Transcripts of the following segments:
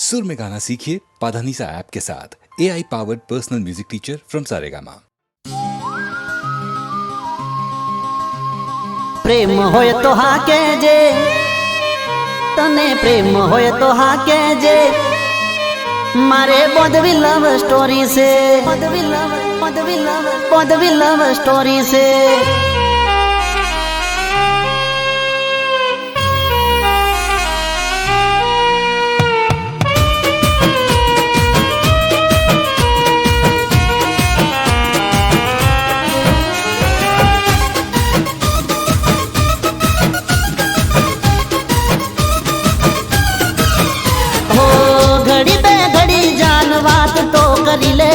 सुर में गाना सीखिए पाधानीसा ऐप के साथ। AI powered personal music teacher from Saregama. प्रेम होय तो हाके जे तने प्रेम होय तो हाके जे मारे बदवी लव स्टोरी से बदवी लव स्टोरी से करी ले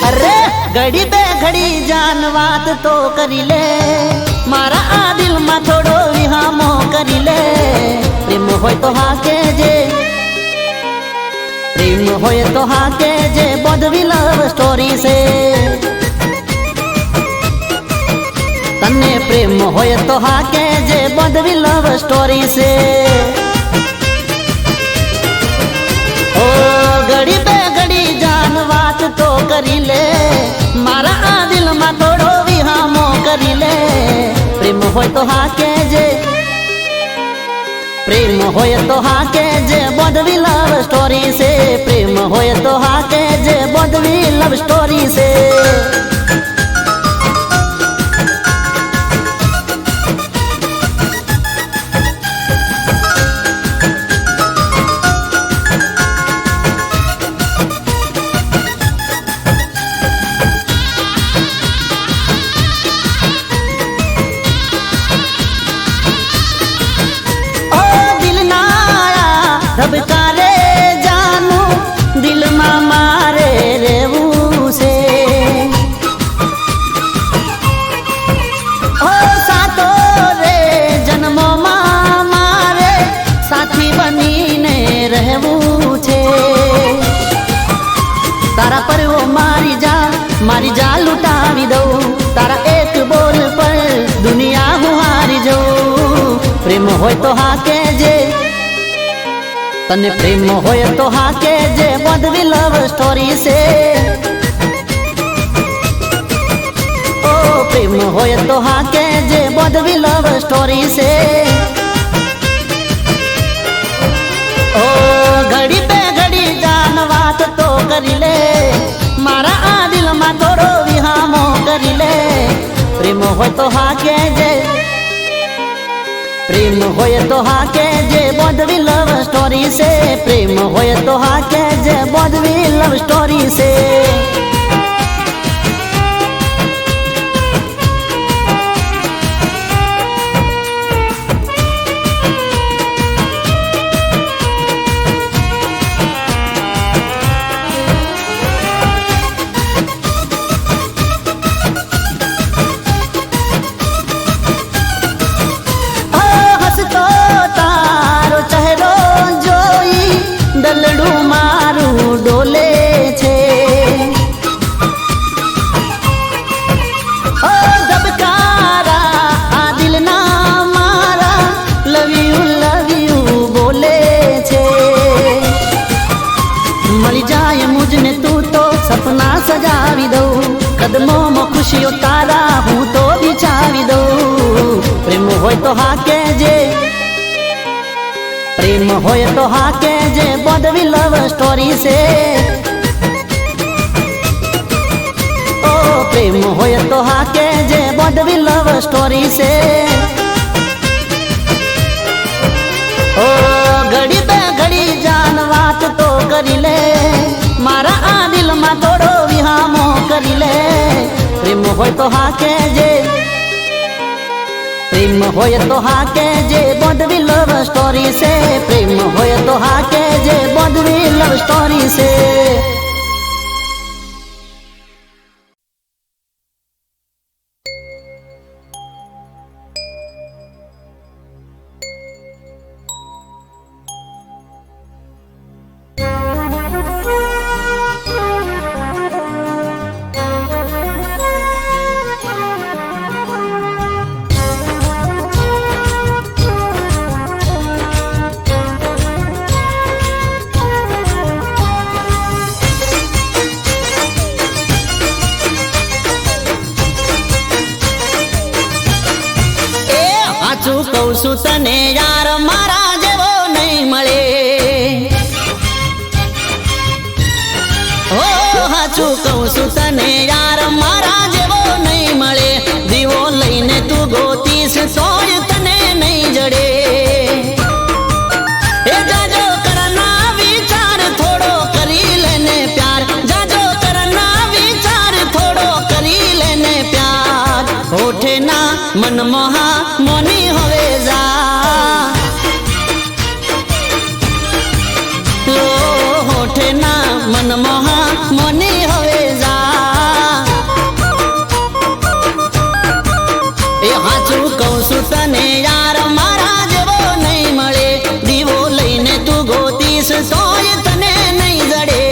अरे घड़ी पे घड़ी जान बात तो करी ले मारा आ दिल में थोड़ो विहामो करी ले प्रेम होय तो हाके जे प्रेम होय तो हाके जे बदवी लव स्टोरी से तन्ने प्रेम होय तो हाके जे बदवी लव स्टोरी से घड़ी पे घड़ी जान बात तो करी ले मारा आ दिल में थोड़ो विहामो करी ले प्रेम होय तो हाके जे प्रेम होय तो हाके जे बदवी लव स्टोरी से प्रेम होय तो हाके जे बदवी लव स्टोरी से धबकारे जानू दिल में मारे रेवू से ओ सातो रे जन्मों मारे साथी बनी ने रहवू छे तारा पर वो मारी जा लुटावी दो तारा एक बोल पर दुनिया हूँ हारी जाऊं प्रेम होय तो हाके जे तने प्रेम होय तो हाके जे बदवी लव स्टोरी से ओ प्रेम होय तो हाके जे बदवी लव स्टोरी से ओ घड़ी पे घड़ी जान बात तो करी ले मारा आ दिल में थोड़ो विहामो करी ले प्रेम होय तो हाके जे प्रेम होय तो हाके जे बदवी लव स्टोरी से प्रेम होय तो हाके जे बदवी लव स्टोरी से दलडू मारू डोले छे ओ दबकारा आ दिल ना मारा लव यू बोले छे मरी जाए मुझने तू तो सपना सजावी दो कदमों में खुशियों तारा हूँ तो बिछावी दो प्रेम होय तो हाके जे प्रेम होय तो हाके जे बदवी लव स्टोरी से ओ प्रेम होय तो हाके जे बदवी लव स्टोरी से ओ घड़ी पे घड़ी जान बात तो करी ले मारा आ दिल में थोड़ो विहामो करी ले प्रेम होय तो हाके जे प्रेम होय तो हाके जे बदवी लव स्टोरी से प्रेम होय तो हाके जे बदवी लव स्टोरी से કહું છું તને યાર મારા જેવો નહીં મળે ઓ હાચું કહું છું તને યાર મારા જેવો નહીં મળે દીવો લઈને તું ગોતીશ તોય તને નહીં જડે એ જાજો કરના વિચાર થોડો કરી લેને પ્યાર જાજો કરના વિચાર થોડો કરી લેને પ્યાર હોઠે ના મન મોહા મોની હવે જા હોઠે ના મન મોહા મોની હવે જા એ હાચું કહું છું તને યાર મારા જેવો નહીં મળે દીવો લઈને તું ગોતીશ તોય તને નહીં જડે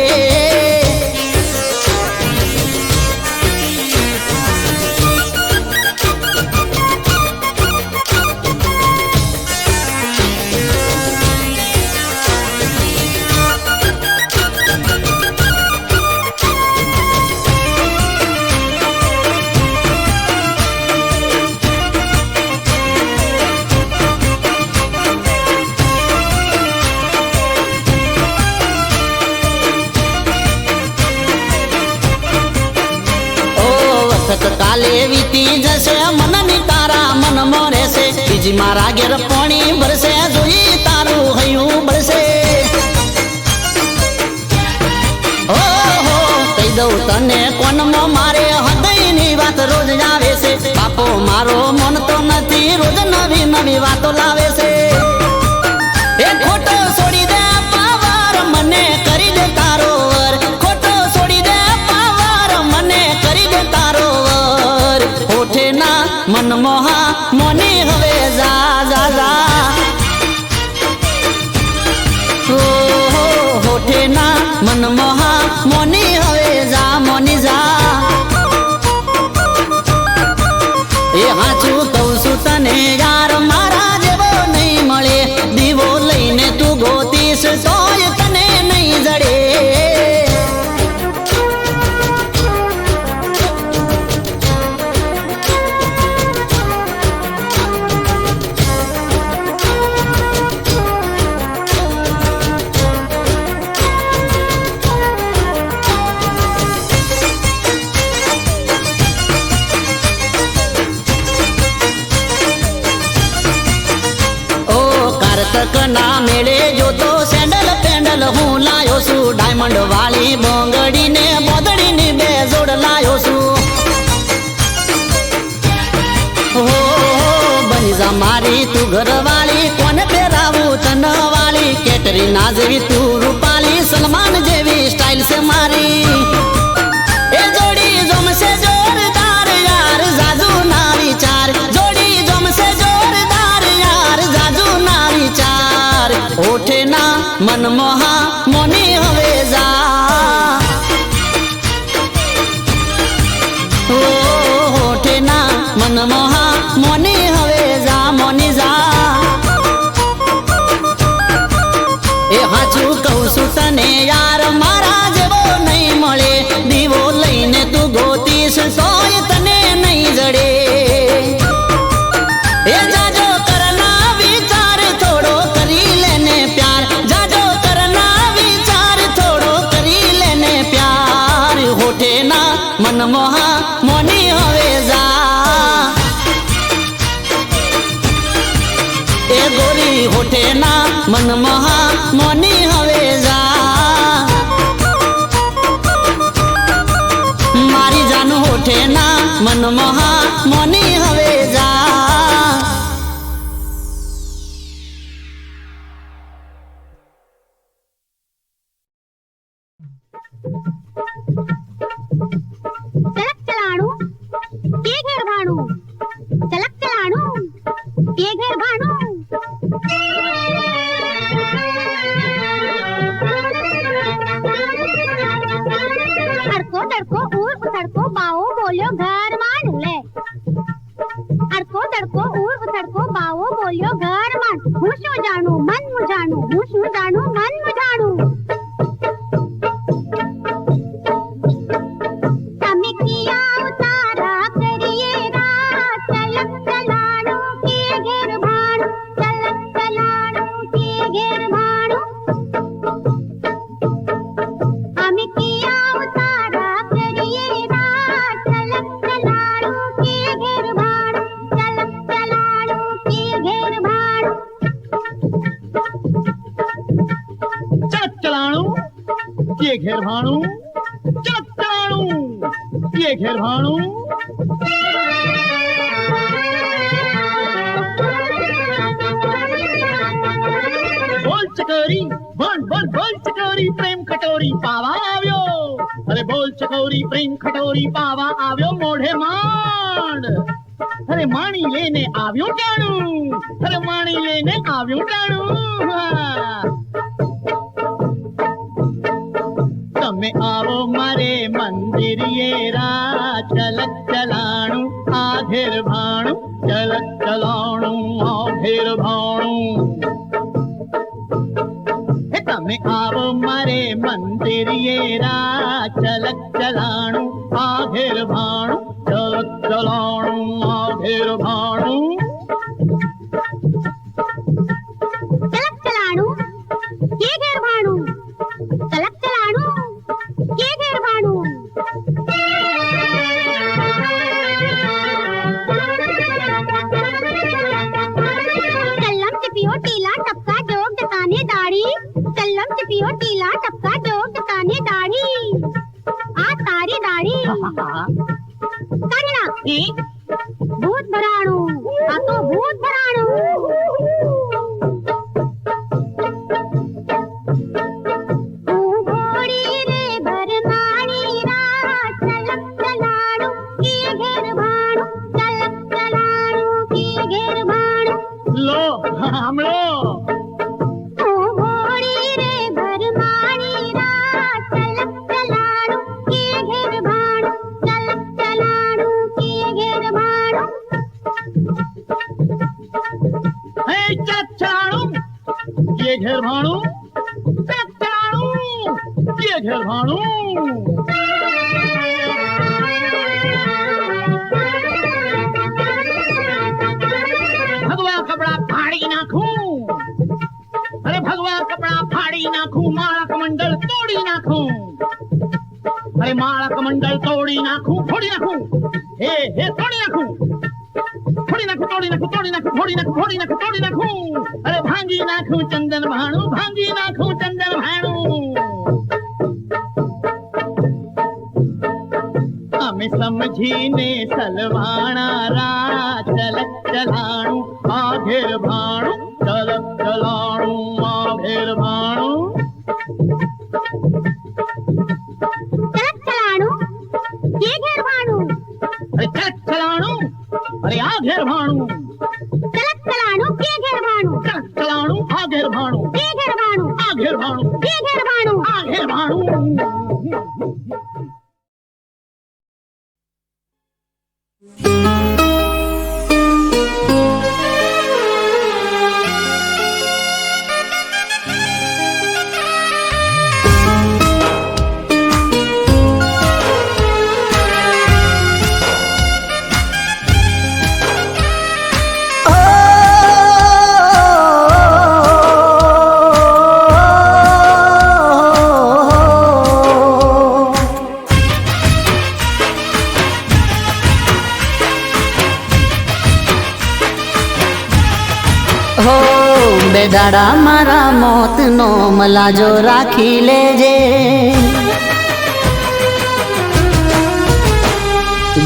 કાલે વીતી જશે મનની તારા મનમાં રહેશે બીજી મારા ઘેર પાણી ભરશે જોઈ તારું હૈયું ભરશે ઓહો કહી દઉં તને કોનમાં મારે હૃદયની વાત રોજ આવે છે બાપો મારો મન તો નથી રોજ નવી નવી વાતો લાવે છે એ ખોટો છોડી દે પાવર મને કરી દે તારો વર ખોટો છોડી દે પાવર મને કરી દે તારો હોઠે ના મન મોહા મોની હવે જા જા જા હોઠે ના મન મોહા મોની હવે જા મોની જા એ હાચું કહું છું તને યાર મારા જેવો નહીં મળે દીવો લઈને તું ગોતીશ તોય તને નહીં જડે ના મેળે જોતો સેન્ડલ પેન્ડલ હું લાયો છું ડાયમંડ વાળી બોંગડી ને બોદડી ની બે જોડ લાયો છું હો બની જા મારી તું ઘરવાળી કોને પહેરાવું તન વાળી કેટરી ના જેવી તું રૂપાલી સલમાન જેવી સ્ટાઇલ છે મારી એ જોડી જમશે જોરદાર યાર જાજુ ના વિચાર જોડી જમશે જોરદાર યાર જાજુ ના વિચાર હોઠે ના મન મોહા મોની હવે જા હોઠે ના મન મોહા મોની હવે જા મોની જા એ હાચું કહું છું તને યાર મારા જેવો નહીં મળે દીવો લઈને તું ગોતીશ તોય તને નહીં જડે એ જાજો કરના વિચાર થોડો કરી લેને પ્યાર જાજો કરના વિચાર થોડો કરી લેને પ્યાર હોઠે ના મન મોહા મોની હવે જા એ ગોરી હોઠે ના મન મોહા મોની હવે જા મારી જાન હોઠે ના મન મોહા મોની હવે જા ચલક ચલાણું કે ઘેર ભાણું ચલક ચલાણું કે ઘેર ભાણું અડકો તડકો ઉર ઉથડકો બાવો બોલ્યો ઘર માંડ લે અડકો તડકો ઉર ઉથડકો બાવો બોલ્યો ઘર માંડ હું શું જાણું મન હું જાણું હું શું જાણું મન હું જાણું તમે કિયા ઉતારા કરીએ રાત ચલક ચલાણું કે ઘેર ભાણું ये घेर भाणु चलाणु ये घेर भाणु बोल चकोरी बोल चकोरी प्रेम खटोरी पावा આવ્યો अरे बोल चकोरी प्रेम खटोरी पावा આવ્યો મોઢે માંડ अरे माणी लेने આવ્યો ટાણું अरे माणी लेने આવ્યો ટાણું તમે આવો મારે મંદિરિયે રા ચલક ચલાણું આધેર ભાણું ચલક ચલાણું આધેર ભાણું તમે આવો મારે મંદિરિયે રા ચલક ચલાણું આધેર ભાણું ચલક ચલાણું આધેર ભાણું चलक चलाणू ये घेर भाणू चलक चलाणू ये घेर भाणू चल्लम चिपियो टीला टपका जोग जताने दाढ़ी चल्लम चिपियो टीला टपका जोग जताने दाढ़ी आ तारी दाढ़ी काढना भूत भराणू आ तो भूत भराणू लो हमलो ये घेर भाणु चलाणू ये घेर भाणु भगवा कपड़ा फाड़ी नाखू अरे भगवा कपड़ा फाड़ी नाखू माला कमंडल तोड़ी नाखू अरे माला कमंडल तोड़ी नाखू फोड़ी नाखू हे तोड़ी नाखू फोड़ी नाखू तोड़ी नाखू तोड़ी नाखू फोड़ी नाखू फोड़ी नाखू तोड़ी नाखू अरे भांगी नाखू चंदन भाणु भांगी नाखू चंदन भाणु અમે સમજીને સલવાણા રા ચલક ચલાણું આઘેર ભાણું ચલક ચલાણું આઘેર ભાણું चलक चलाणू ये घेर भाणू अरे चलक चलाणुं अरे आघेर भाणुं चलक चलाणू ये घेर भाणू चलक चलाणुं आघेर भाणुं ये घेर भाणू आघेर भाणुं ये घेर भाणू आघेर भाणुं હો બેદાડા મારા મોતનો મલાજો રાખી લેજે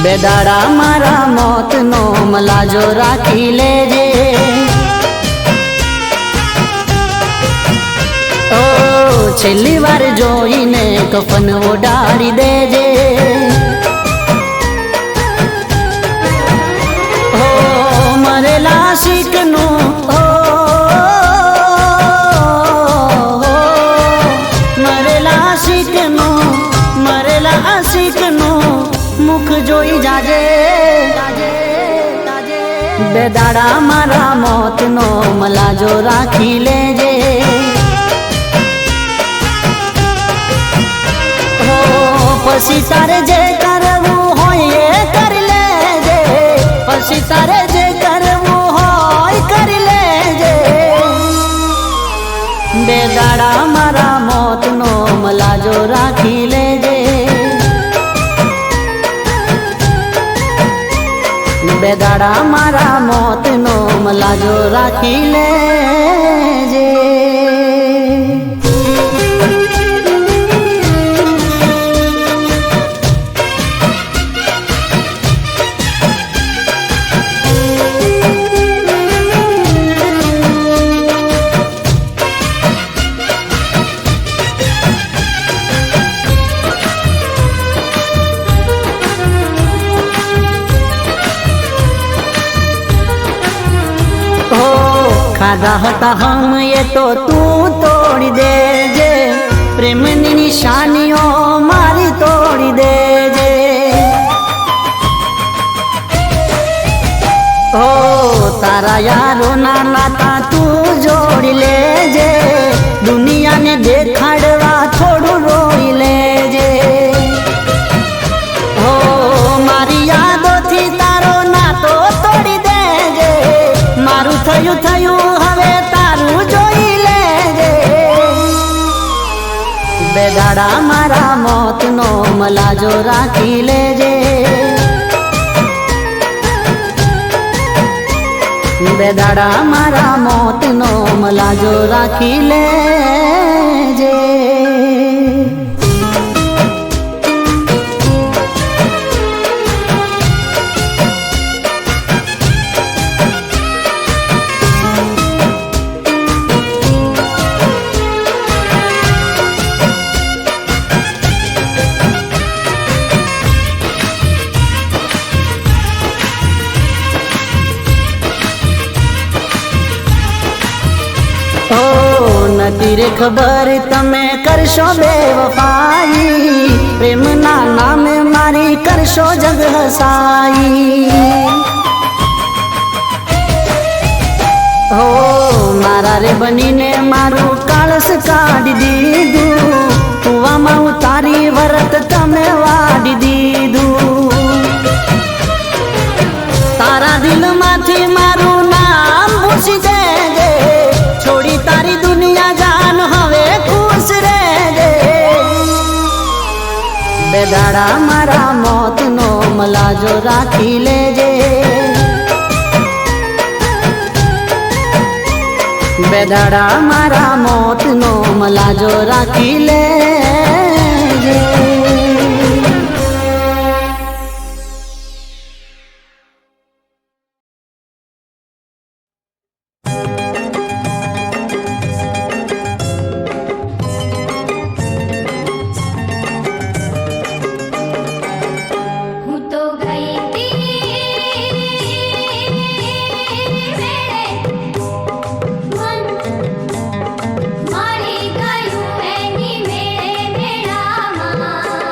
બેદાડા મારા મોતનો મલાજો રાખી લેજે ઓ છેલ્લી વાર જોઈને કફન ઓડાડી દેજે ઓ મરેલા શીકનું મુખ જોઈ જાજે બેદાડા મારા મોતનો મલાજો રાખી લેજે હો પછી તારે જે કરવું હોય એ કરી લેજે પછી તારે જે કરવું હોય કરી લેજે બેદાડા મારા મોતનો મલાજો રાખી લેજે બેદાડા મારા મોતનો મલાજો રાખી લેજે धागा होता हम ये तो तू तोड़ दे जे प्रेमनी निशानियों मारी तोड़ दे जे ओ तारा यारो ना नाता तू जोड़ ले जे दुनिया ने देखाड़वा थोड़ू रोई ले जे ओ मारी यादो थी तारो ना तो तोड़ी दे जे मारू थयू थयू हवे तारू जोई ले जे बेदाड़ा मारा मौत नो मलाजो राखी ले जे बेदाड़ा मारा मौत नो मलाजो राखी ले जे તીરે ખબર તમે કરશો બેવફાઈ પ્રેમના નામે મારી કરશો જગ હસાઈ હો મારા રે બનીને મારું કાળસ કાઢી દીધું કુવામાં ઉતારી વરત તમે વાડી દીધું તારા દિલમાંથી મારું નામ ભૂસી દેજે છોડી તારી દુનિયા જાન હવે ખુશ રહેજે બેદાડા મારા મોત નો મલાજો રાખી લેજે બેદાડા મારા મોત નો મલાજો રાખી લેજે મારી ગયું એની મેળે મેળામાં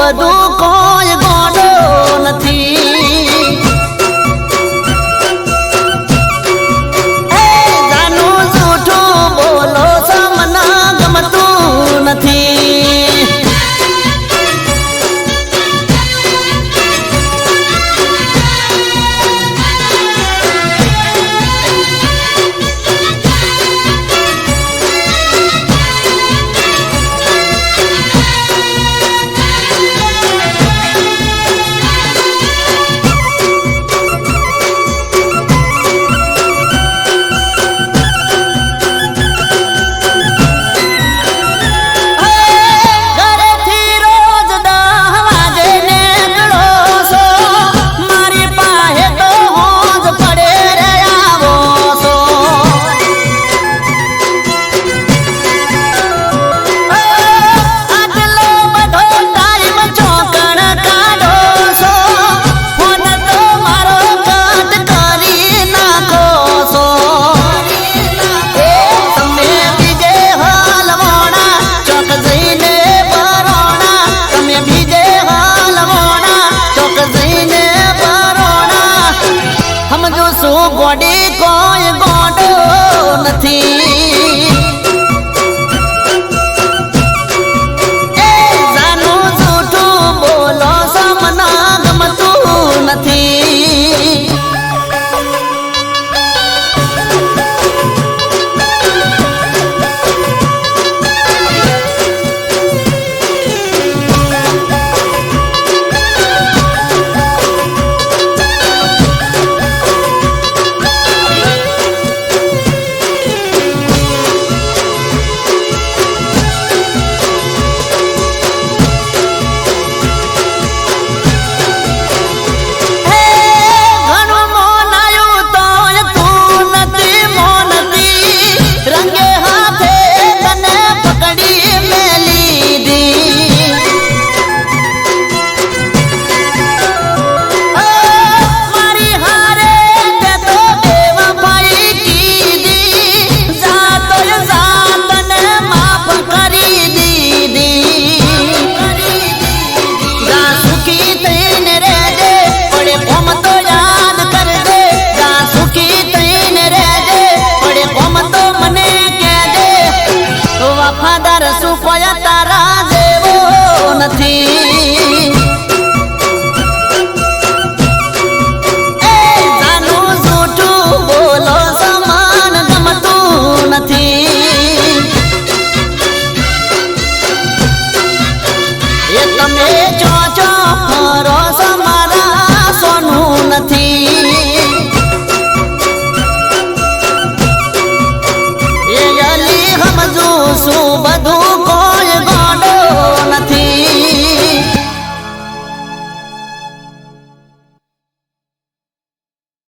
બધું કોઈ ગોડો નથી. એ જાનું જૂઠું બોલો છો મને ગમતું નથી. ગોડી કોઈ ગોડો નથી. એ જાનું જૂઠું બોલો છો મને ગમતું નથી. શું કોઈ તારા જેવો નથી. એ જાનું જૂઠું બોલો સમાન ગમતું નથી. એ તમે ચો ચો ફરો છો મારા સોનું નથી.